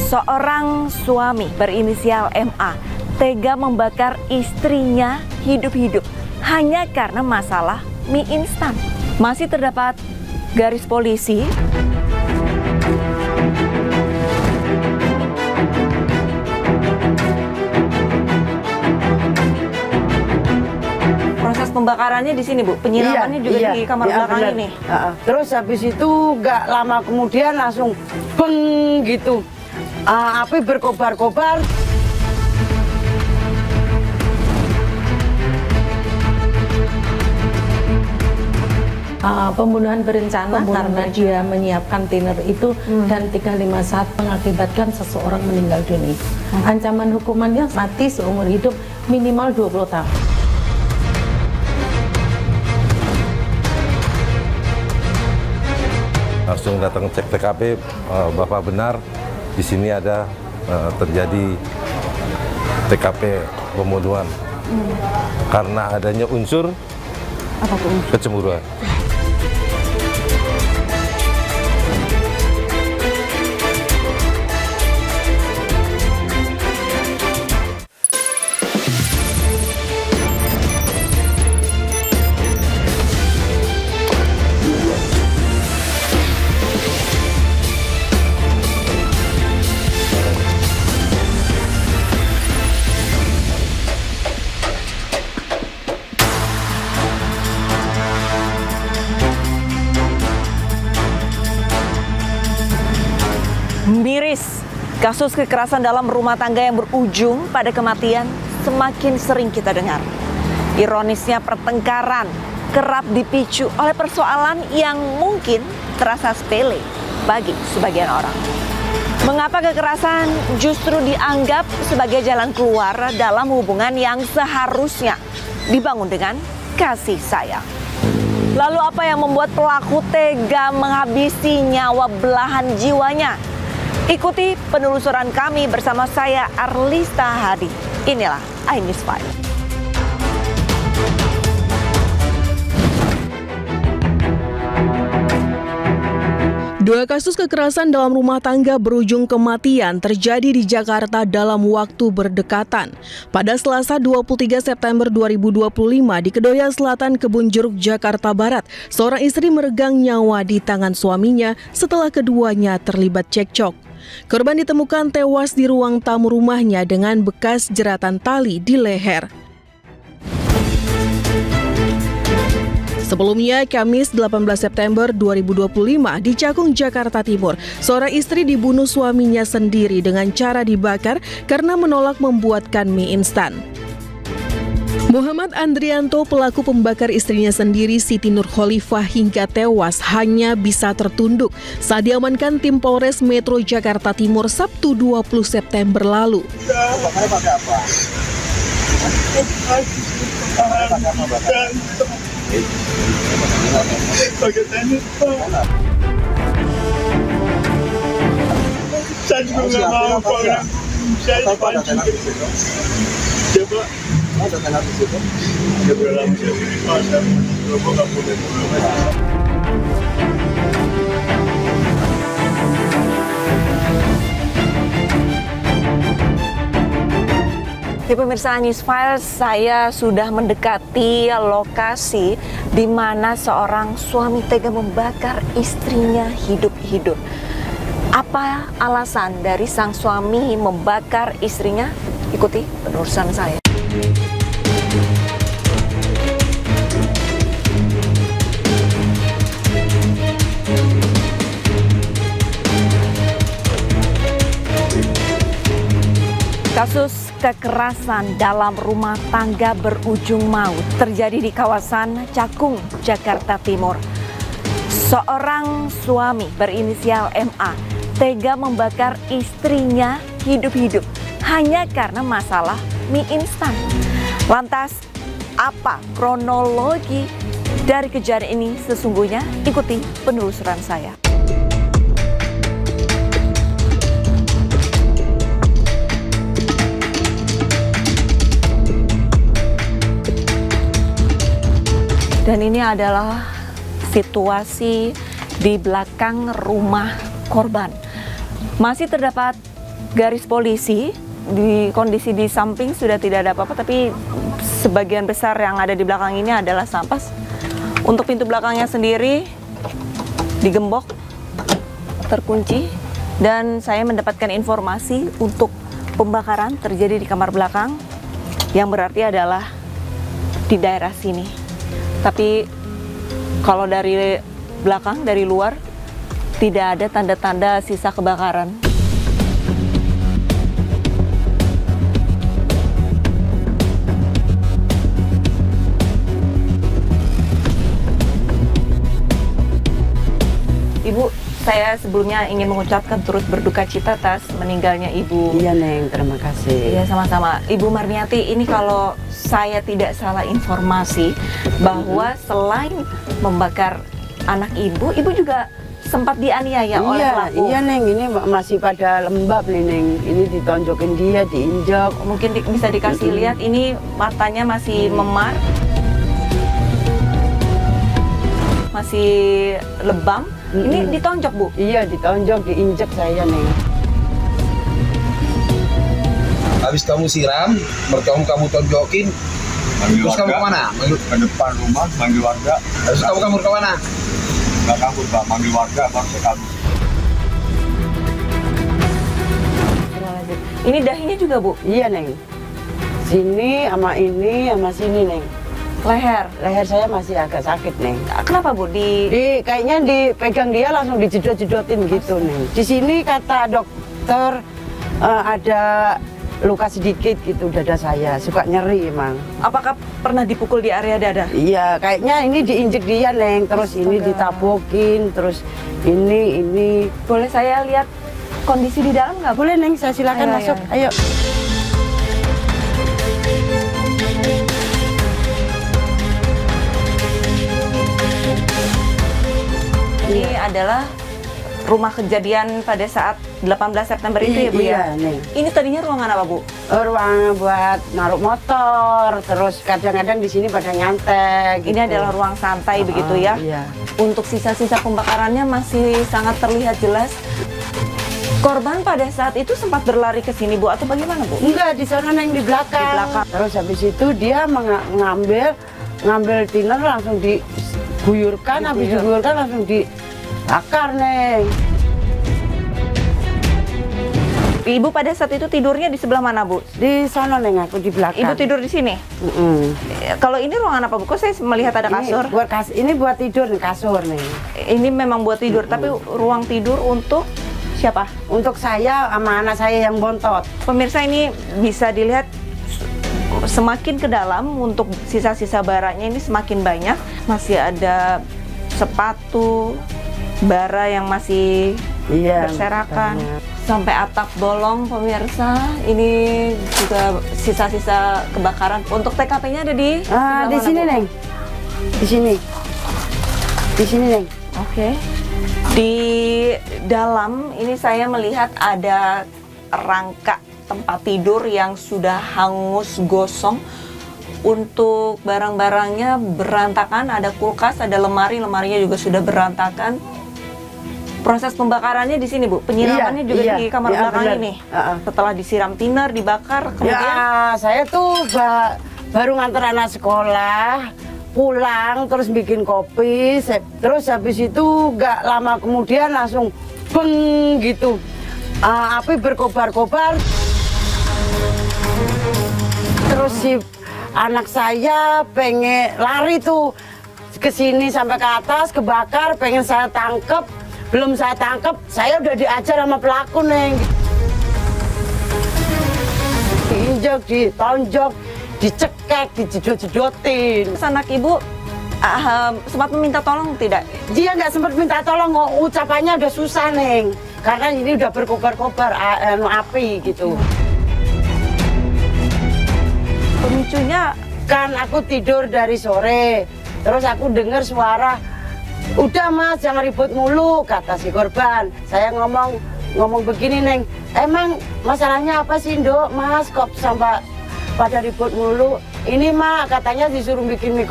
Seorang suami berinisial MA tega membakar istrinya hidup-hidup hanya karena masalah mie instan. Masih terdapat garis polisi. Proses pembakarannya di sini, Bu. Penyiramannya juga di kamar belakang bener. ini. Terus habis itu nggak lama kemudian langsung beng gitu. Api berkobar-kobar. Pembunuhan berencana karena dia menyiapkan thinner itu dan 351 mengakibatkan seseorang meninggal dunia. Ancaman hukumannya mati seumur hidup minimal 20 tahun. Langsung datang cek TKP, Bapak benar di sini ada terjadi TKP pembunuhan karena adanya unsur kecemburuan. Miris, kasus kekerasan dalam rumah tangga yang berujung pada kematian semakin sering kita dengar. Ironisnya pertengkaran kerap dipicu oleh persoalan yang mungkin terasa sepele bagi sebagian orang. Mengapa kekerasan justru dianggap sebagai jalan keluar dalam hubungan yang seharusnya dibangun dengan kasih sayang? Lalu apa yang membuat pelaku tega menghabisi nyawa belahan jiwanya? Ikuti penelusuran kami bersama saya Arlista Hadi. Inilah iNews 5. Dua kasus kekerasan dalam rumah tangga berujung kematian terjadi di Jakarta dalam waktu berdekatan. Pada Selasa 23 September 2025 di Kedoya Selatan, Kebun Jeruk, Jakarta Barat, seorang istri meregang nyawa di tangan suaminya setelah keduanya terlibat cekcok. Korban ditemukan tewas di ruang tamu rumahnya dengan bekas jeratan tali di leher. Sebelumnya, Kamis 18 September 2025 di Cakung, Jakarta Timur, seorang istri dibunuh suaminya sendiri dengan cara dibakar karena menolak membuatkan mie instan. Muhammad Andrianto, pelaku pembakar istrinya sendiri Siti Nur Khalifah hingga tewas, hanya bisa tertunduk saat diamankan tim Polres Metro Jakarta Timur Sabtu 20 September lalu. Saya juga nggak mau orang saya dipancing. Coba ada kan di situ. Dia bilang jadi pasar, coba nggak boleh. Di pemirsa News Files, saya sudah mendekati lokasi di mana seorang suami tega membakar istrinya hidup-hidup. Apa alasan dari sang suami membakar istrinya? Ikuti penelusuran saya. Kasus kekerasan dalam rumah tangga berujung maut terjadi di kawasan Cakung, Jakarta Timur. Seorang suami berinisial MA tega membakar istrinya hidup-hidup hanya karena masalah mie instan. Lantas, apa kronologi dari kejadian ini sesungguhnya? Ikuti penelusuran saya. Dan ini adalah situasi di belakang rumah korban. Masih terdapat garis polisi, di kondisi di samping sudah tidak ada apa-apa, tapi sebagian besar yang ada di belakang ini adalah sampah. Untuk pintu belakangnya sendiri digembok, terkunci, dan saya mendapatkan informasi untuk pembakaran terjadi di kamar belakang, yang berarti adalah di daerah sini. Tapi kalau dari belakang, dari luar, tidak ada tanda-tanda sisa kebakaran. Ibu, saya sebelumnya ingin mengucapkan turut berduka cita atas meninggalnya Ibu. Iya Neng, terima kasih. Iya, sama-sama. Ibu Marniati, ini kalau saya tidak salah informasi bahwa selain membakar anak Ibu, Ibu juga sempat dianiaya oleh pelaku. Iya Neng, ini masih pada lembab nih Neng. Ini ditonjokin dia, diinjak. Mungkin bisa dikasih lihat, ini matanya masih memar, masih lebam. Ini ditonjok, Bu? Iya, ditonjok, diinjak saya Neng. Habis kamu siram, mertuamu kamu tonjokin, terus kamu kemana? Ke depan rumah, manggil warga. Terus kamu kabur ke mana? Nggak kabur, Pak. Manggil warga, baru saya kabur. Ini dahinya juga, Bu? Iya Neng. Sini sama ini sama sini Neng. Leher. Leher saya masih agak sakit Neng. Kenapa, Bu? Kayaknya dipegang dia langsung dijedot-jedotin gitu Neng. Di sini kata dokter ada luka sedikit gitu dada saya, suka nyeri emang. Apakah pernah dipukul di area dada? Iya, kayaknya ini diinjek dia Neng, terus ini ditabokin, terus ini. Boleh saya lihat kondisi di dalam nggak? Boleh Neng, saya silakan masuk. Ayo. Ini adalah rumah kejadian pada saat 18 September itu ya, Bu, ya? Iya, Neng. Ini tadinya ruangan apa, Bu? Ruangan buat naruh motor, terus kadang-kadang di sini pada nyantai. Ini adalah ruang santai begitu ya? Iya. Untuk sisa-sisa pembakarannya masih sangat terlihat jelas. Korban pada saat itu sempat berlari ke sini, Bu, atau bagaimana, Bu? Enggak, di sana Neng, di belakang. Di belakang. Terus habis itu dia ngambil thinner langsung diguyurkan, habis diguyurkan langsung dibakar Neng. Ibu pada saat itu tidurnya di sebelah mana, Bu? Di sana Neng, aku di belakang. Ibu tidur di sini? Kalau ini ruangan apa, Bu? Kok saya melihat ada kasur? Ini buat tidur nih, kasur nih. Ini memang buat tidur, tapi ruang tidur untuk siapa? Untuk saya sama anak saya yang bontot. Pemirsa, ini bisa dilihat semakin ke dalam untuk sisa-sisa baranya ini semakin banyak. Masih ada sepatu, bara yang masih berserakan. Sampai atap bolong, pemirsa. Ini juga sisa-sisa kebakaran. Untuk TKP-nya ada di di sini, Neng. Di sini. Di sini, Neng. Oke. Di dalam ini saya melihat ada rangka tempat tidur yang sudah hangus gosong. Untuk barang-barangnya berantakan, ada kulkas, ada lemari, lemarinya juga sudah berantakan. Proses pembakarannya di sini, Bu. Penyiramannya juga di kamar belakang ini. Setelah disiram thinner, dibakar, kemudian saya tuh baru nganter anak sekolah, pulang terus bikin kopi, terus habis itu gak lama kemudian langsung beng gitu. Api berkobar-kobar. Terus si anak saya pengen lari tuh ke sini sampai ke atas, kebakar, pengen saya tangkep. Belum saya tangkep, saya udah diajar sama pelaku, Neng. Diinjak, ditonjok, dicekek, dijedot-jedotin. Anak Ibu sempat meminta tolong tidak? Dia nggak sempat minta tolong, ucapannya udah susah, Neng. Karena ini udah berkobar-kobar api gitu. Pemicunya kan aku tidur dari sore, terus aku dengar suara, "Udah Mas, jangan ribut mulu," kata si korban. Saya ngomong begini, Neng, "Emang masalahnya apa sih, Nduk, Mas, kok sampai pada ribut mulu?" "Ini Mak, katanya disuruh bikin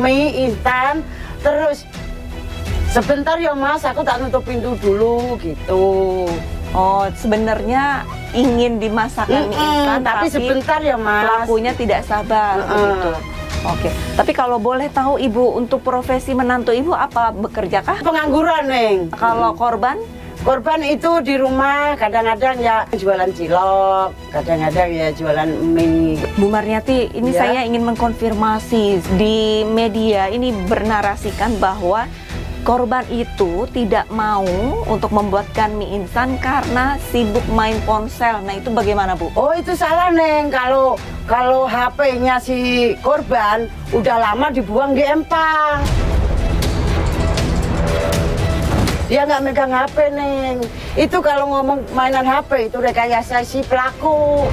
mie instan, terus sebentar ya Mas, aku tak nutup pintu dulu," gitu. Oh, sebenarnya ingin dimasakkan mie instan, tapi sebentar ya Mas. pelakunya tidak sabar. Begitu. Oke, tapi kalau boleh tahu Ibu, untuk profesi menantu Ibu apa, bekerjakah? Pengangguran Neng. Kalau korban? Korban itu di rumah kadang-kadang ya jualan cilok, kadang-kadang ya jualan mie. Bu Marniati, ini Ya. saya ingin mengkonfirmasi, di media ini bernarasikan bahwa korban itu tidak mau untuk membuatkan mie instan karena sibuk main ponsel. Nah, itu bagaimana Bu? Oh itu salah Neng, kalau HP-nya si korban udah lama dibuang di empang. Dia nggak megang HP Neng. Itu kalau ngomong mainan HP itu rekayasa si pelaku.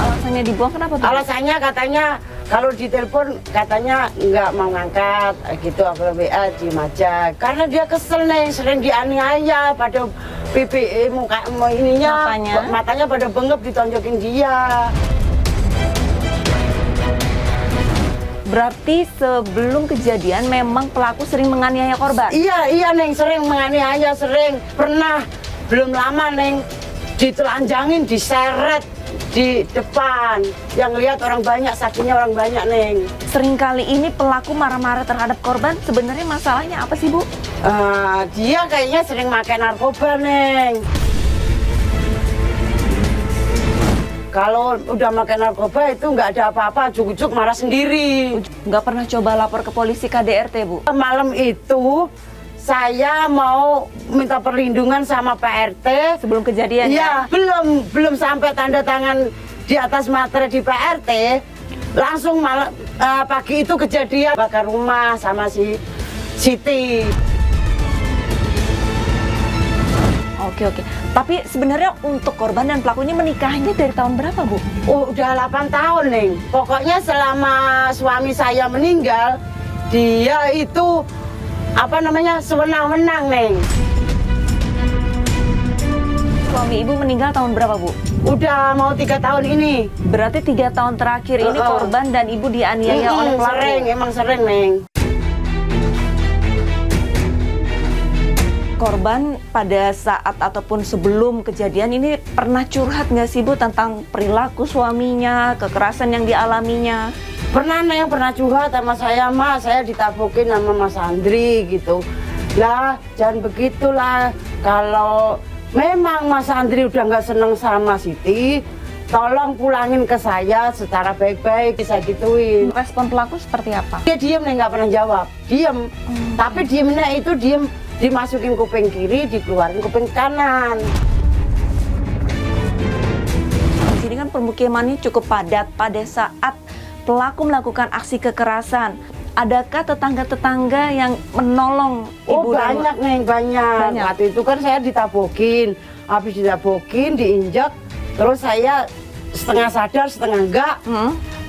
Alasannya dibuang kenapa tuh? Alasannya katanya kalau ditelepon katanya nggak mau ngangkat gitu, kalau WA diem aja. Karena dia kesel Neng, sering dianiaya pada pipi muka ininya, matanya pada bengep ditonjokin dia. Berarti sebelum kejadian memang pelaku sering menganiaya korban? Iya Neng, sering menganiaya, sering. Pernah belum lama Neng ditelanjangin, diseret di depan. Yang lihat orang banyak, saksinya orang banyak Neng. Seringkali ini pelaku marah-marah terhadap korban, sebenarnya masalahnya apa sih Bu? Dia kayaknya sering makan narkoba Neng. Kalau udah makan narkoba itu nggak ada apa-apa, jujuk marah sendiri. Nggak pernah coba lapor ke polisi KDRT Bu? Malam itu saya mau minta perlindungan sama Pak RT. Sebelum kejadian ya? Belum sampai tanda tangan di atas materai di Pak RT. Langsung pagi itu kejadian bakar rumah sama si Siti. Oke. Tapi sebenarnya untuk korban dan pelakunya menikahnya dari tahun berapa Bu? Oh, udah 8 tahun Neng. Pokoknya selama suami saya meninggal, dia itu sewenang-wenang Neng. Suami Ibu meninggal tahun berapa Bu? Udah mau 3 tahun ini. Berarti 3 tahun terakhir ini korban dan Ibu dianiaya oleh pelaku? Emang sering Neng. Korban pada saat ataupun sebelum kejadian ini pernah curhat nggak sih Bu tentang perilaku suaminya, kekerasan yang dialaminya? Pernah Neng, pernah curhat sama saya, Mas, saya ditabokin sama Mas Andri gitu. Lah, jangan begitulah. Kalau memang Mas Andri udah nggak seneng sama Siti, tolong pulangin ke saya secara baik-baik, bisa gituin. Respon pelaku seperti apa? Dia diem Neng, nggak pernah jawab, diem. Tapi diemnya itu diem, dimasukin kuping kiri, dikeluarin kuping kanan. Di sini kan permukimannya cukup padat pada saat pelaku melakukan aksi kekerasan. Adakah tetangga-tetangga yang menolong Ibu? Oh banyak Neng, banyak. Waktu itu kan saya ditabokin, habis ditabokin, diinjak, terus saya setengah sadar, setengah enggak.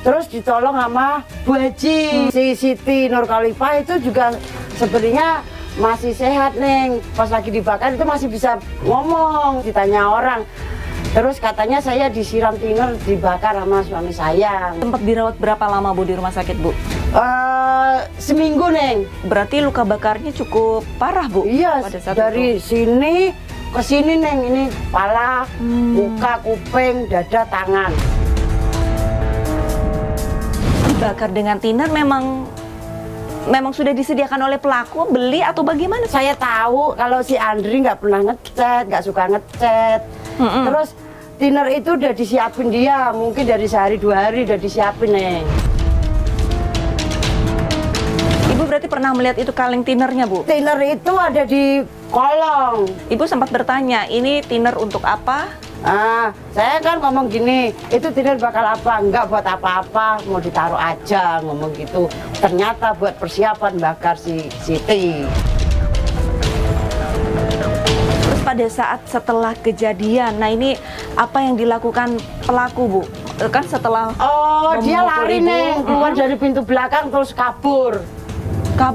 Terus ditolong sama Bu Haji. Si Siti Nurkhalifah itu juga sebenarnya masih sehat Neng, pas lagi dibakar itu masih bisa ngomong, ditanya orang. Terus katanya saya disiram thinner, dibakar sama suami saya. Sempat dirawat berapa lama Bu di rumah sakit Bu? Seminggu Neng. Berarti luka bakarnya cukup parah Bu? Iya, pada saat dari itu. sini ke sini Neng, ini kepala, muka, kuping, dada, tangan. Dibakar dengan thinner memang sudah disediakan oleh pelaku, beli atau bagaimana? Saya tahu kalau si Andri nggak pernah ngecat, nggak suka ngecat. Terus thinner itu udah disiapin dia, mungkin dari sehari 2 hari udah disiapin Neng. Ibu berarti pernah melihat itu kaleng thinnernya Bu? Thinner itu ada di kolong. Ibu sempat bertanya, ini thinner untuk apa? Saya kan ngomong gini, itu thinner bakal apa? Enggak buat apa-apa, mau ditaruh aja, ngomong gitu. Ternyata buat persiapan bakar si Siti. Terus pada saat setelah kejadian, nah ini apa yang dilakukan pelaku Bu? Kan setelah dia lari Ibu, Neng, keluar dari pintu belakang terus kabur.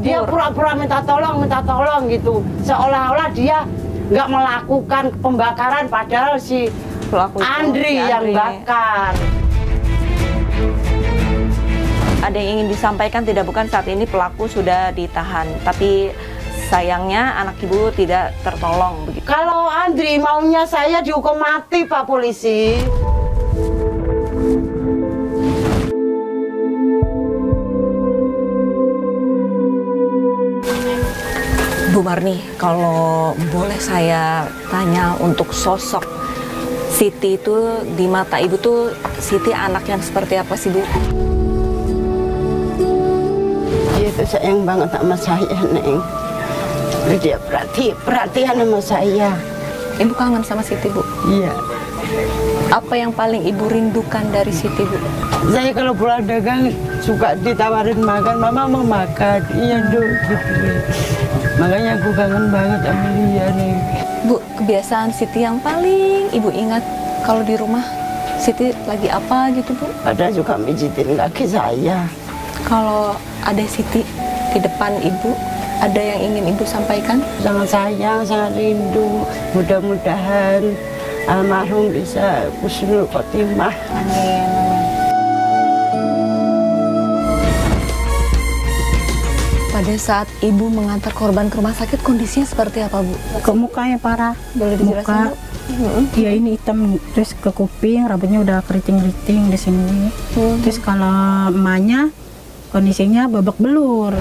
Dia pura-pura minta tolong gitu. Seolah-olah dia nggak melakukan pembakaran, padahal si pelaku Andri yang bakar. Ada yang ingin disampaikan tidak, bukan saat ini pelaku sudah ditahan, tapi Sayangnya anak ibu tidak tertolong begitu. Kalau Andri maunya saya dihukum mati, Pak Polisi. Bu Marni, kalau boleh saya tanya untuk sosok Siti itu di mata ibu tuh Siti anak yang seperti apa sih Bu? Dia itu sayang banget sama saya, Neng. Dia perhatian sama saya. Ibu kangen sama Siti Bu? Iya. Apa yang paling ibu rindukan dari Siti Bu? Saya kalau pulang dagang suka ditawarin makan, Mama mau makan. Iya, Duk, gitu. Makanya aku kangen banget sama dia, nih. Bu, kebiasaan Siti yang paling ibu ingat kalau di rumah Siti lagi apa gitu Bu? Padahal suka mijitin kaki saya. Kalau ada Siti di depan ibu, ada yang ingin ibu sampaikan? Sangat sayang, sangat rindu. Mudah-mudahan almarhum bisa husnul khotimah. Amin. Pada saat ibu mengantar korban ke rumah sakit, kondisinya seperti apa Bu? Ke mukanya parah. Boleh dijelaskan Bu? Ya ini hitam, terus ke kuping, rambutnya udah keriting-keriting di sini. Terus kalau emaknya kondisinya babak belur.